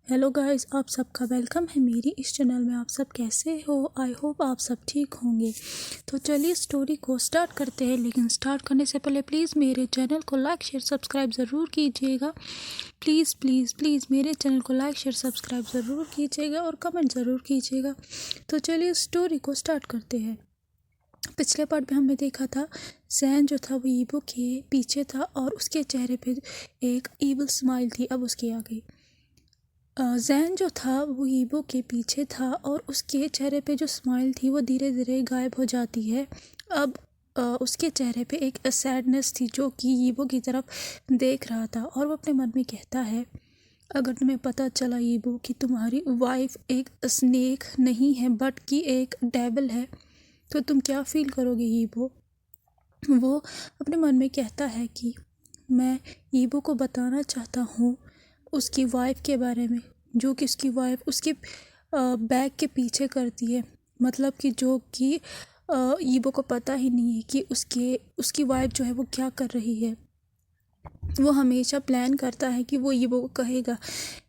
Hello guys, आप सबका welcome है मेरी इस चैनल में। आप सब कैसे हो? आई होप आप सब ठीक होंगे। तो चलिए स्टोरी को स्टार्ट करते हैं, लेकिन स्टार्ट करने से पहले प्लीज़ मेरे चैनल को लाइक शेयर सब्सक्राइब ज़रूर कीजिएगा। प्लीज़ प्लीज़ प्लीज़ मेरे चैनल को लाइक शेयर सब्सक्राइब ज़रूर कीजिएगा और कमेंट ज़रूर कीजिएगा। तो चलिए स्टोरी को स्टार्ट करते हैं। पिछले पार्ट में हमने देखा था जैन जो था वो ईबो के पीछे था और उसके चेहरे पे एक ईविल स्माइल थी। अब उसकी आ गई। जैन जो था वो ईबो के पीछे था और उसके चेहरे पे जो स्माइल थी वो धीरे धीरे गायब हो जाती है। अब उसके चेहरे पे एक सैडनेस थी जो कि ईबो की तरफ देख रहा था और वो अपने मन में कहता है, अगर तुम्हें पता चला ईबो कि तुम्हारी वाइफ एक स्नेक नहीं है बट कि एक डेविल है तो तुम क्या फील करोगे ईबो। वो अपने मन में कहता है कि मैं ईबो को बताना चाहता हूँ उसकी वाइफ के बारे में, जो कि उसकी वाइफ उसके बैग के पीछे करती है। मतलब कि जो कि ईबो को पता ही नहीं है कि उसकी वाइफ जो है वो क्या कर रही है। वो हमेशा प्लान करता है कि वो ईबो को कहेगा,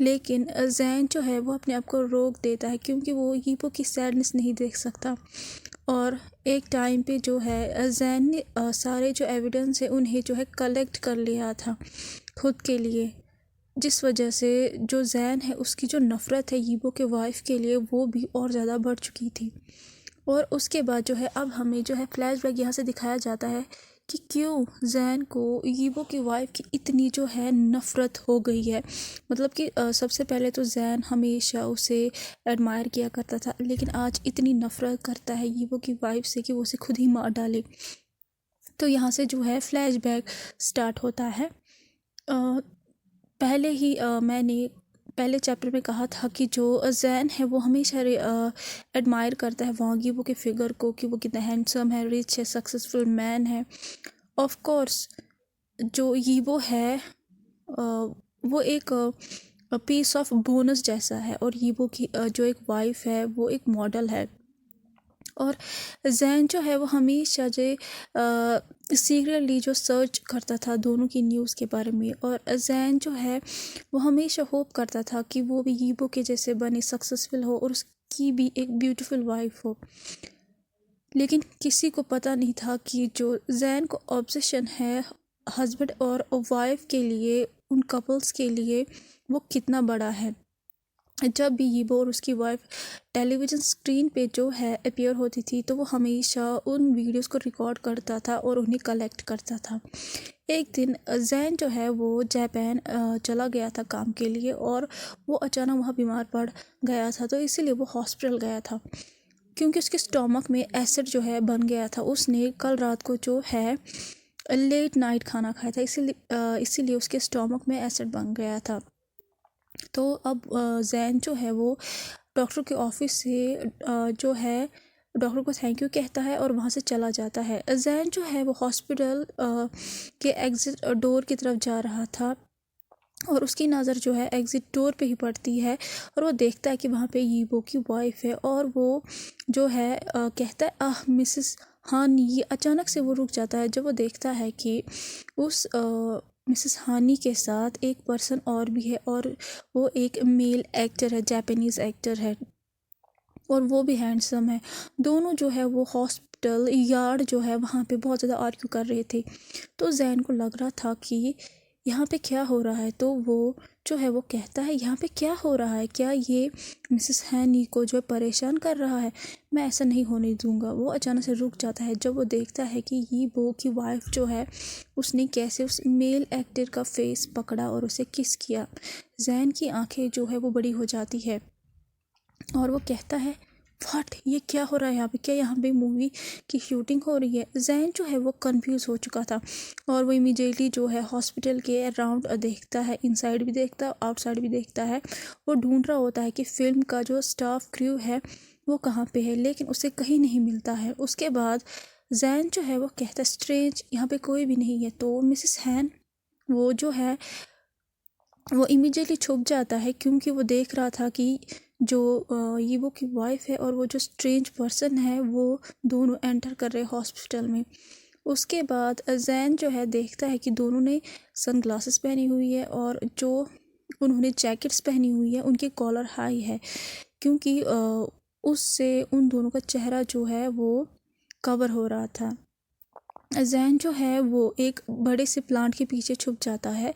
लेकिन जैन जो है वो अपने आप को रोक देता है क्योंकि वो ईबो की सैडनेस नहीं देख सकता। और एक टाइम पे जो है जैन ने सारे जो एविडेंस है उन्हें जो है कलेक्ट कर लिया था खुद के लिए, जिस वजह से जो जैन है उसकी जो नफ़रत है ईबो के वाइफ के लिए वो भी और ज़्यादा बढ़ चुकी थी। और उसके बाद जो है अब हमें जो है फ्लैशबैक यहाँ से दिखाया जाता है कि क्यों जैन को ईबो की वाइफ की इतनी जो है नफ़रत हो गई है। मतलब कि सबसे पहले तो जैन हमेशा उसे एडमायर किया करता था, लेकिन आज इतनी नफ़रत करता है ईबो की वाइफ से कि वो उसे खुद ही मार डाले। तो यहाँ से जो है फ्लैशबैक स्टार्ट होता है। पहले ही मैंने पहले चैप्टर में कहा था कि जो जैन है वो हमेशा एडमायर करता है वांग यीबो के फिगर को कि वो कितना हैंडसम है, रिच है, सक्सेसफुल मैन है। ऑफ कोर्स जो यीबो है वो एक पीस ऑफ बोनस जैसा है और यीबो की जो एक वाइफ है वो एक मॉडल है। और जैन जो है वो हमेशा जो सीक्रेटली जो सर्च करता था दोनों की न्यूज़ के बारे में, और जैन जो है वो हमेशा होप करता था कि वो भी ईबो के जैसे बने, सक्सेसफुल हो और उसकी भी एक ब्यूटीफुल वाइफ हो। लेकिन किसी को पता नहीं था कि जो जैन को ऑब्सेशन है हस्बैंड और वाइफ के लिए, उन कपल्स के लिए, वो कितना बड़ा है। जब भी यीबो और उसकी वाइफ टेलीविज़न स्क्रीन पे जो है अपीयर होती थी तो वो हमेशा उन वीडियोस को रिकॉर्ड करता था और उन्हें कलेक्ट करता था। एक दिन जैन जो है वो जापान चला गया था काम के लिए और वो अचानक वहाँ बीमार पड़ गया था, तो इसीलिए वो हॉस्पिटल गया था क्योंकि उसके स्टोमक में एसिड जो है बन गया था। उसने कल रात को जो है लेट नाइट खाना खाया था, इसीलिए उसके स्टोमक में एसिड बन गया था। तो अब जैन जो है वो डॉक्टर के ऑफिस से जो है डॉक्टर को थैंक यू कहता है और वहाँ से चला जाता है। जैन जो है वो हॉस्पिटल के एग्ज़िट डोर की तरफ जा रहा था और उसकी नज़र जो है एग्ज़िट डोर पे ही पड़ती है और वो देखता है कि वहाँ पे यीबो की वाइफ है और वो जो है कहता है, आह मिसेस हानी। ये अचानक से वो रुक जाता है जब वो देखता है कि उस मिसेस हानी के साथ एक पर्सन और भी है और वो एक मेल एक्टर है, जापानीज़ एक्टर है और वो भी हैंडसम है। दोनों जो है वो हॉस्पिटल यार्ड जो है वहाँ पे बहुत ज़्यादा आर्ग्यू कर रहे थे। तो जैन को लग रहा था कि यहाँ पे क्या हो रहा है, तो वो जो है वो कहता है, यहाँ पे क्या हो रहा है, क्या ये मिसेस हैनी को जो है परेशान कर रहा है, मैं ऐसा नहीं होने दूंगा। वो अचानक से रुक जाता है जब वो देखता है कि यीबो की वाइफ जो है उसने कैसे उस मेल एक्टर का फेस पकड़ा और उसे किस किया। जैन की आंखें जो है वो बड़ी हो जाती है और वो कहता है, व्हाट, ये क्या हो रहा है यहाँ पे, क्या यहाँ पे मूवी की शूटिंग हो रही है। जैन जो है वो कंफ्यूज हो चुका था और वो इमीडिएटली जो है हॉस्पिटल के अराउंड देखता है, इनसाइड भी देखता है, आउटसाइड भी देखता है। वो ढूंढ रहा होता है कि फिल्म का जो स्टाफ क्रू है वो कहाँ पे है, लेकिन उसे कहीं नहीं मिलता है। उसके बाद जैन जो है वो कहता है, स्ट्रेंज, यहाँ पे कोई भी नहीं है। तो मिसेस हैन वो जो है वो इमीडिएटली छुप जाता है क्योंकि वो देख रहा था कि जो यीबो की वाइफ है और वो जो स्ट्रेंज पर्सन है वो दोनों एंटर कर रहे हॉस्पिटल में। उसके बाद जैन जो है देखता है कि दोनों ने सनग्लासेस पहनी हुई है और जो उन्होंने जैकेट्स पहनी हुई है, उनके कॉलर हाई है, क्योंकि उससे उन दोनों का चेहरा जो है वो कवर हो रहा था। जैन जो है वो एक बड़े से प्लांट के पीछे छुप जाता है,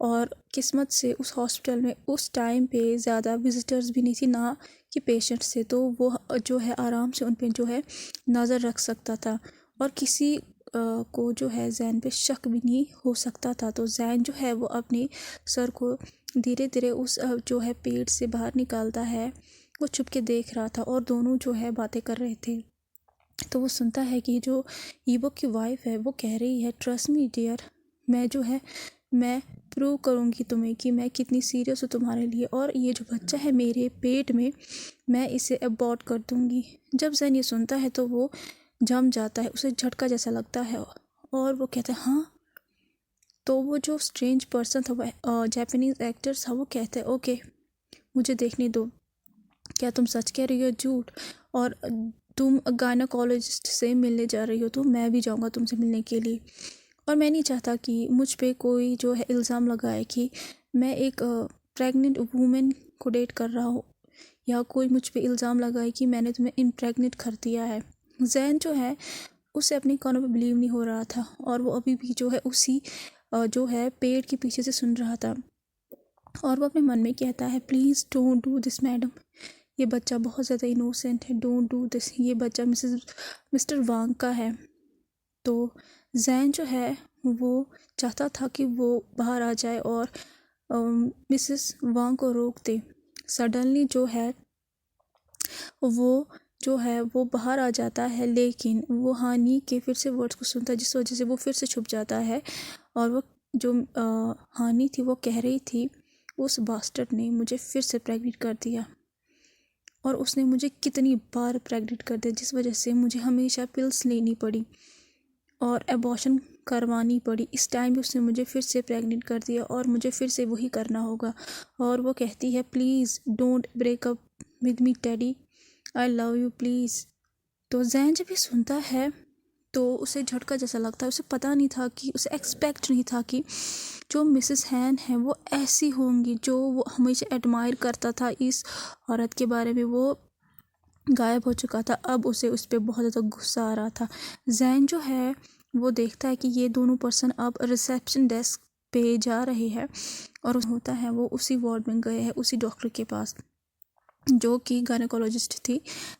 और किस्मत से उस हॉस्पिटल में उस टाइम पे ज़्यादा विजिटर्स भी नहीं थी, ना कि पेशेंट्स थे, तो वो जो है आराम से उन पे जो है नज़र रख सकता था, और किसी को जो है जैन पे शक भी नहीं हो सकता था। तो जैन जो है वो अपने सर को धीरे धीरे उस जो है पेड़ से बाहर निकालता है। वो छुप के देख रहा था और दोनों जो है बातें कर रहे थे। तो वो सुनता है कि जो ईबो की वाइफ है वो कह रही है, ट्रस्ट मी डियर, मैं प्रूव करूँगी तुम्हें कि मैं कितनी सीरियस हूँ तुम्हारे लिए, और ये जो बच्चा है मेरे पेट में, मैं इसे अबॉर्ट कर दूँगी। जब जैन ये सुनता है तो वो जम जाता है, उसे झटका जैसा लगता है, और वो कहता है हाँ। तो वो जो स्ट्रेंज पर्सन था, वो जापानीज़ एक्टर था, वो कहता है ओके मुझे देखने दो, क्या तुम सच कह रही हो झूठ, और तुम गायनोकोलॉजिस्ट से मिलने जा रही हो, तो मैं भी जाऊंगा तुमसे मिलने के लिए, और मैं नहीं चाहता कि मुझ पे कोई जो है इल्ज़ाम लगाए कि मैं एक प्रेग्नेंट वूमेन को डेट कर रहा हूँ, या कोई मुझ पे इल्ज़ाम लगाए कि मैंने तुम्हें इम्प्रेग्नेंट कर दिया है। जैन जो है उसे अपनी कानों पे बिलीव नहीं हो रहा था, और वो अभी भी जो है उसी जो है पेड़ के पीछे से सुन रहा था, और वो अपने मन में कहता है please don't do this madam, ये बच्चा बहुत ज़्यादा इनोसेंट है, डोंट डू दिस, ये बच्चा मिस्टर वांग का है। तो जैन जो है वो चाहता था कि वो बाहर आ जाए और मिसेस वांग को रोक दे। सडनली जो है वो बाहर आ जाता है, लेकिन वो हानि के फिर से वर्ड्स को सुनता है, जिस वजह से वो फिर से छुप जाता है। और वो जो हानि थी वो कह रही थी, उस बास्टर्ड ने मुझे फिर से प्रेग्नेंट कर दिया, और उसने मुझे कितनी बार प्रेग्नेंट कर दिया, जिस वजह से मुझे हमेशा पिल्स लेनी पड़ी और एबॉर्शन करवानी पड़ी। इस टाइम भी उसने मुझे फिर से प्रेग्नेंट कर दिया, और मुझे फिर से वही करना होगा। और वो कहती है please don't break up with me teddy, I love you please. तो जैन जब ये सुनता है तो उसे झटका जैसा लगता है। उसे पता नहीं था कि, उसे एक्सपेक्ट नहीं था कि जो मिसेस हैन है वो ऐसी होंगी, जो वो हमेशा एडमायर करता था इस औरत के बारे में, वो गायब हो चुका था। अब उसे उस पर बहुत ज़्यादा गुस्सा आ रहा था। जैन जो है वो देखता है कि ये दोनों पर्सन अब रिसेप्शन डेस्क पे जा रहे हैं, और होता है वो उसी वार्ड में गए हैं, उसी डॉक्टर के पास जो कि गायनेकोलॉजिस्ट थी।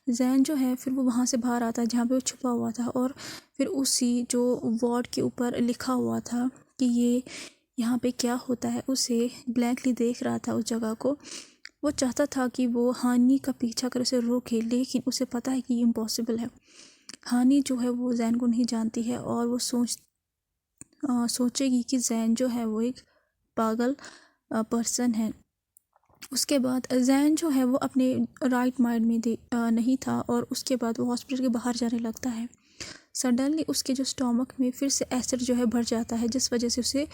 जैन जो है फिर वो वहाँ से बाहर आता है जहाँ पे वो छुपा हुआ था, और फिर उसी जो वार्ड के ऊपर लिखा हुआ था कि ये यहाँ पे क्या होता है, उसे ब्लैंकली देख रहा था उस जगह को। वो चाहता था कि वो हानि का पीछा कर उसे रोके, लेकिन उसे पता है कि ये इम्पॉसिबल है। हानि जो है वो जैन को नहीं जानती है, और वो सोचेगी कि जैन जो है वो एक पागल पर्सन है। उसके बाद जैन जो है वो अपने राइट माइंड में नहीं था, और उसके बाद वो हॉस्पिटल के बाहर जाने लगता है। सडनली उसके जो स्टोमक में फिर से एसिड जो है भर जाता है, जिस वजह से उसे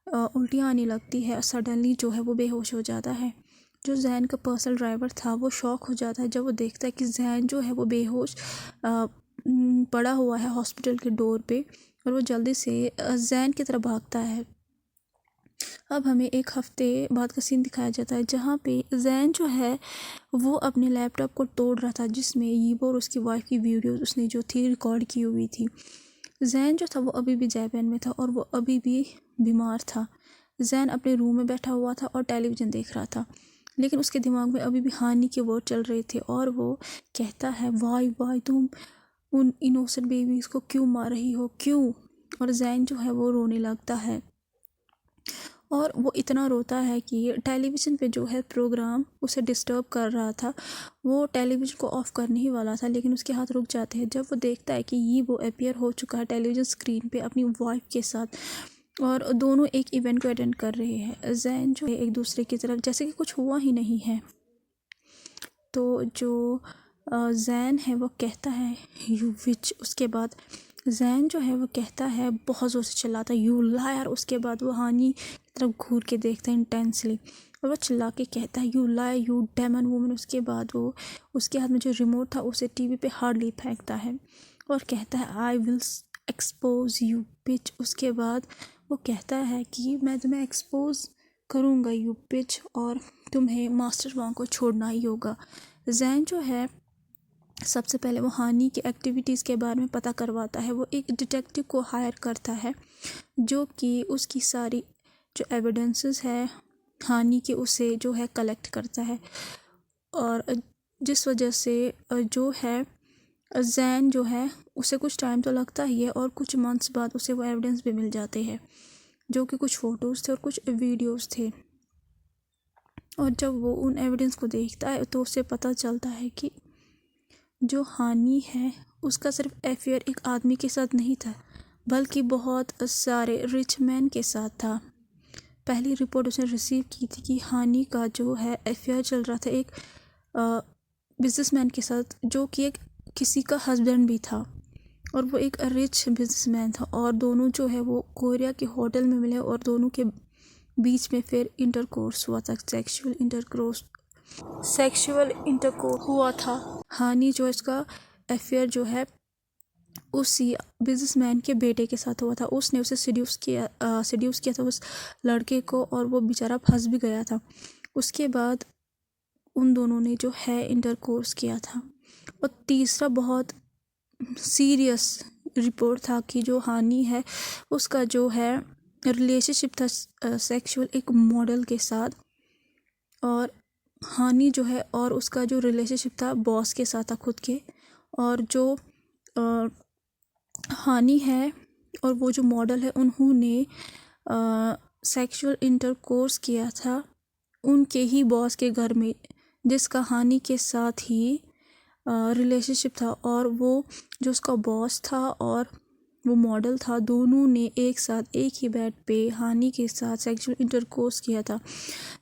उल्टियाँ आने लगती है। सडनली जो है वो बेहोश हो जाता है। जो जैन का पर्सनल ड्राइवर था वो शॉक हो जाता है जब वो देखता है कि जैन जो है वो बेहोश पड़ा हुआ है हॉस्पिटल के डोर पे, और वो जल्दी से जैन की तरफ भागता है। अब हमें एक हफ्ते बाद का सीन दिखाया जाता है, जहाँ पे जैन जो है वो अपने लैपटॉप को तोड़ रहा था, जिसमें यीबो और उसकी वाइफ की वीडियोस उसने जो थी रिकॉर्ड की हुई थी। जैन जो था वो अभी भी जापान में था, और वो अभी भी बीमार था। जैन अपने रूम में बैठा हुआ था और टेलीविज़न देख रहा था, लेकिन उसके दिमाग में अभी भी हानि के वर्ड चल रहे थे, और वो कहता है वाई तुम उन इनोसेंट बेबीज़ को क्यों मार रही हो, क्यों। और जैन जो है वो रोने लगता है, और वो इतना रोता है कि टेलीविज़न पे जो है प्रोग्राम उसे डिस्टर्ब कर रहा था, वो टेलीविज़न को ऑफ़ करने ही वाला था, लेकिन उसके हाथ रुक जाते हैं जब वो देखता है कि ये वो अपीयर हो चुका है टेलीविज़न स्क्रीन पे अपनी वाइफ के साथ, और दोनों एक इवेंट को अटेंड कर रहे हैं। जैन जो है एक दूसरे की तरफ जैसे कि कुछ हुआ ही नहीं है। तो जो जैन है वो कहता है यू विच, उसके बाद जैन जो है वो कहता है, बहुत ज़ोर से चिल्लाता है यू लायर। उसके बाद वो हानि की तरफ घूर के देखता है इंटेंसली, और वो चिल्ला के कहता है you liar you demon woman. उसके बाद वो उसके हाथ में जो रिमोट था उसे टीवी पे हार्डली फेंकता है, और कहता है आई विल एक्सपोज यू बिच। उसके बाद वो कहता है कि मैं तुम्हें एक्सपोज करूँगा यू पिच और तुम्हें मास्टर वांग को छोड़ना ही होगा। जैन जो है सबसे पहले वो हानि की एक्टिविटीज़ के बारे में पता करवाता है। वो एक डिटेक्टिव को हायर करता है जो कि उसकी सारी जो एविडेंसेस है हानि के उसे जो है कलेक्ट करता है, और जिस वजह से जो है जैन जो है उसे कुछ टाइम तो लगता ही है और कुछ मंथ्स बाद उसे वो एविडेंस भी मिल जाते हैं जो कि कुछ फ़ोटोज़ थे और कुछ वीडियोज़ थे। और जब वो उन एविडेंस को देखता है तो उसे पता चलता है कि जो हानि है उसका सिर्फ अफेयर एक आदमी के साथ नहीं था बल्कि बहुत सारे रिच मैन के साथ था। पहली रिपोर्ट उसने रिसीव की थी कि हानि का जो है अफेयर चल रहा था एक बिजनेसमैन के साथ जो कि एक किसी का हस्बैंड भी था, और वो एक रिच बिजनेसमैन था, और दोनों जो है वो कोरिया के होटल में मिले और दोनों के बीच में फिर इंटरकोर्स हुआ था, सेक्सुअल इंटरकोर्स हुआ था। हानि जो इसका अफेयर जो है उसी बिजनेसमैन के बेटे के साथ हुआ था। उसने उसे सिड्यूस किया था उस लड़के को, और वो बेचारा फंस भी गया था। उसके बाद उन दोनों ने जो है इंटरकोर्स किया था। और तीसरा बहुत सीरियस रिपोर्ट था कि जो हानि है उसका जो है रिलेशनशिप था सेक्सुअल एक मॉडल के साथ, और हानि जो है और उसका जो रिलेशनशिप था बॉस के साथ था खुद के, और जो हानि है और वो जो मॉडल है उन्होंने सेक्सुअल इंटरकोर्स किया था उनके ही बॉस के घर में जिसका हानि के साथ ही रिलेशनशिप था, और वो जो उसका बॉस था और वो मॉडल था दोनों ने एक साथ एक ही बेड पे हानि के साथ सेक्सुअल इंटरकोर्स किया था।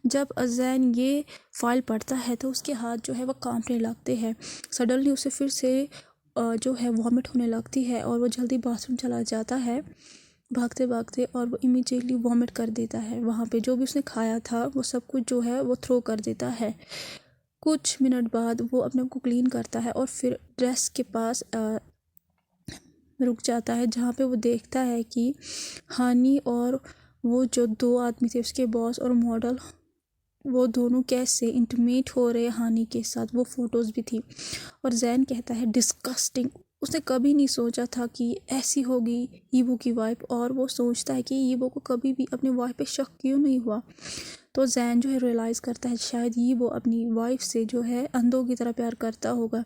जब अजैन ये फाइल पढ़ता है तो उसके हाथ जो है वो कांपने लगते हैं। सडनली उसे फिर से जो है वॉमिट होने लगती है और वो जल्दी बाथरूम चला जाता है भागते भागते, और वो इमीडिएटली वॉमिट कर देता है। वहाँ पे जो भी उसने खाया था वो सब कुछ जो है वो थ्रो कर देता है। कुछ मिनट बाद वो अपने को क्लीन करता है और फिर ड्रेस के पास रुक जाता है जहाँ पे वो देखता है कि हानि और वो जो दो आदमी थे उसके बॉस और मॉडल वो दोनों कैसे इंटीमेट हो रहे हानि के साथ, वो फ़ोटोज़ भी थी। और जैन कहता है डिस्कस्टिंग, उसने कभी नहीं सोचा था कि ऐसी होगी ईवो की वाइफ, और वो सोचता है कि ईवो को कभी भी अपने वाइफ पे शक क्यों नहीं हुआ। तो जैन जो है रियलाइज़ करता है शायद ईवो अपनी वाइफ से जो है अंधों की तरह प्यार करता होगा,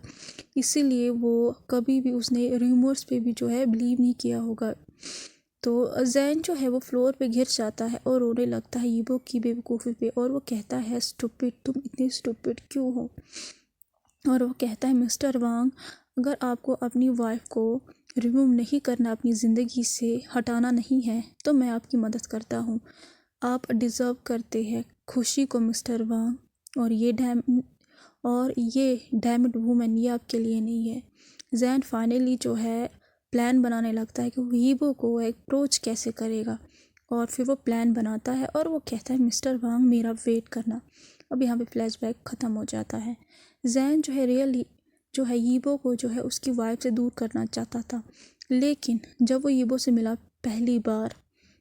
इसीलिए वो कभी भी उसने रूमर्स पे भी जो है बिलीव नहीं किया होगा। तो जैन जो है वो फ्लोर पे गिर जाता है और रोने लगता है ईवो की बेवकूफ़ी पे, और वो कहता है स्टूपिड, तुम इतनी स्टूपिड क्यों हो। और वो कहता है मिस्टर वांग, अगर आपको अपनी वाइफ को रिमूव नहीं करना, अपनी ज़िंदगी से हटाना नहीं है तो मैं आपकी मदद करता हूँ। आप डिज़र्व करते हैं खुशी को मिस्टर वांग, और ये डैमिड वूमेन ये आपके लिए नहीं है। जैन फाइनली जो है प्लान बनाने लगता है कि वो ईवो को अप्रोच कैसे करेगा, और फिर वो प्लान बनाता है और वो कहता है मिस्टर वांग मेरा वेट करना। अब यहाँ पे फ्लैशबैक ख़त्म हो जाता है। जैन जो है रियली जो है ईवो को जो है उसकी वाइफ से दूर करना चाहता था, लेकिन जब वो ईवो से मिला पहली बार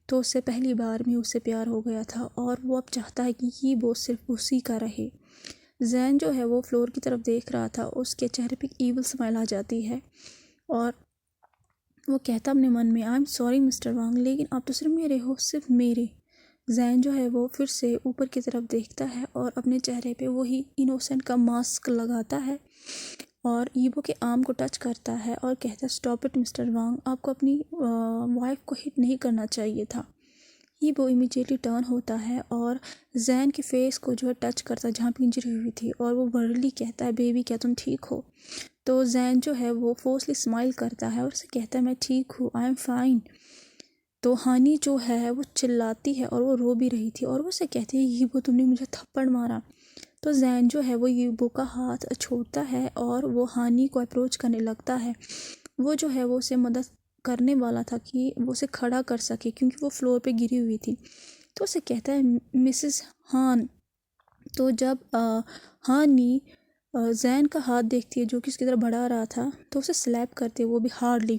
तो उससे पहली बार में उससे प्यार हो गया था, और वो अब चाहता है कि ईवो सिर्फ उसी का रहे। जैन जो है वो फ्लोर की तरफ देख रहा था, उसके चेहरे पे ईविल स्माइल आ जाती है और वो कहता अपने मन में आई एम सॉरी मिस्टर वांग, लेकिन आप तो सिर्फ मेरे हो, सिर्फ मेरे। जैन जो है वो फिर से ऊपर की तरफ देखता है और अपने चेहरे पे वही इनोसेंट का मास्क लगाता है और ईवो के आर्म को टच करता है और कहता है स्टॉप इट मिस्टर वांग, आपको अपनी वाइफ को हिट नहीं करना चाहिए था। ईवो इमीडिएटली टर्न होता है और जैन के फेस को जो है टच करता है जहाँ पे इंजरी हुई थी, और वो वर्डली कहता है बेबी क्या तुम ठीक हो। तो जैन जो है वो फोर्सली स्माइल करता है और उसे कहता है मैं ठीक हूँ, आई एम फाइन। तो हानि जो है वो चिल्लाती है और वो रो भी रही थी, और वो उसे कहती है ईवो तुमने मुझे थप्पड़ मारा। तो जैन जो है वो ईवो का हाथ छोड़ता है और वो हानि को अप्रोच करने लगता है। वो जो है वो उसे मदद करने वाला था कि वो उसे खड़ा कर सके क्योंकि वो फ्लोर पे गिरी हुई थी। तो उसे कहता है मिसेस हान। तो जब हानि जैन का हाथ देखती है जो कि उसकी तरफ बढ़ा रहा था तो उसे स्लैप करती है, वो भी हार्डली,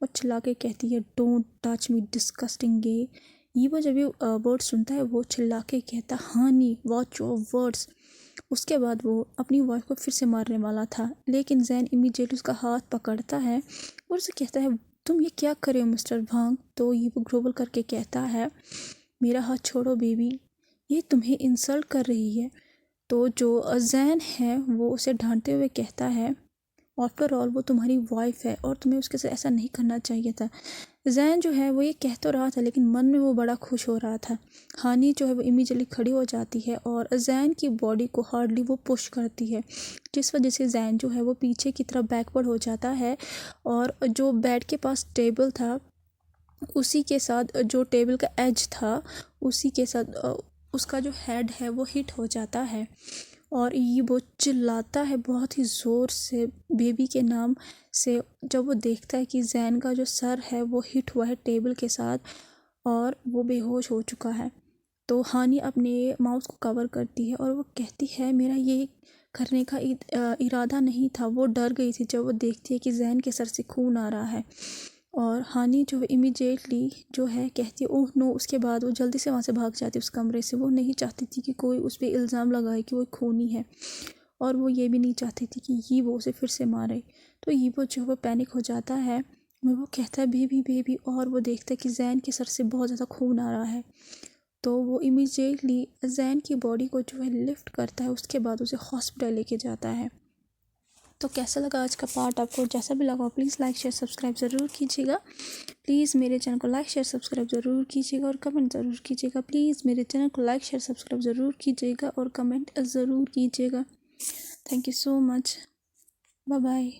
और चिल्ला के कहती है डोंट टच मी डिस्कस्टिंग गे। वो जब ये वर्ड सुनता है वो चिल्ला के कहता हानी वॉच योर वर्ड्स। उसके बाद वो अपनी वाइफ को फिर से मारने वाला था, लेकिन जैन इमीडिएटली उसका हाथ पकड़ता है और उसे कहता है तुम ये क्या कर रहे हो मिस्टर भांग। तो ये वो ग्रोवल करके कहता है मेरा हाथ छोड़ो बेबी, ये तुम्हें इंसल्ट कर रही है। तो जो जैन है वो उसे डांटते हुए कहता है आफ्टर ऑल वो तुम्हारी वाइफ है और तुम्हें उसके साथ ऐसा नहीं करना चाहिए था। जैन जो है वो ये कह तो रहा था लेकिन मन में वो बड़ा खुश हो रहा था। हानि जो है वो इमीडिएटली खड़ी हो जाती है और जैन की बॉडी को हार्डली वो पुश करती है, जिस वजह से जैन जो है वो पीछे की तरफ बैकवर्ड हो जाता है और जो बेड के पास टेबल था उसी के साथ जो टेबल का एज था उसी के साथ उसका जो हेड है वो हिट हो जाता है और ये वो चिल्लाता है बहुत ही ज़ोर से बेबी के नाम से जब वो देखता है कि जैन का जो सर है वो हिट हुआ है टेबल के साथ और वो बेहोश हो चुका है। तो हानि अपने माउथ को कवर करती है और वो कहती है मेरा ये करने का इरादा नहीं था। वो डर गई थी जब वो देखती है कि जैन के सर से खून आ रहा है और हानि जो इमीडिएटली जो है कहती है ओह नो। उसके बाद वो जल्दी से वहाँ से भाग जाती है उस कमरे से। वो नहीं चाहती थी कि कोई उस पर इल्ज़ाम लगाए कि वो खूनी है और वो ये भी नहीं चाहती थी कि ये वो उसे फिर से मारे। तो ये वो जो है पैनिक हो जाता है, वो कहता है बेबी बेबी और वो देखता है कि जैन के सर से बहुत ज़्यादा खून आ रहा है। तो वो इमीडिएटली जैन की बॉडी को जो है लिफ्ट करता है, उसके बाद उसे हॉस्पिटल लेके जाता है। तो कैसा लगा आज का पार्ट आपको? जैसा भी लगा प्लीज़ लाइक शेयर सब्सक्राइब ज़रूर कीजिएगा। प्लीज़ मेरे चैनल को लाइक शेयर सब्सक्राइब ज़रूर कीजिएगा और कमेंट ज़रूर कीजिएगा। प्लीज़ मेरे चैनल को लाइक शेयर सब्सक्राइब ज़रूर कीजिएगा और कमेंट ज़रूर कीजिएगा। Thank you so much. Bye bye.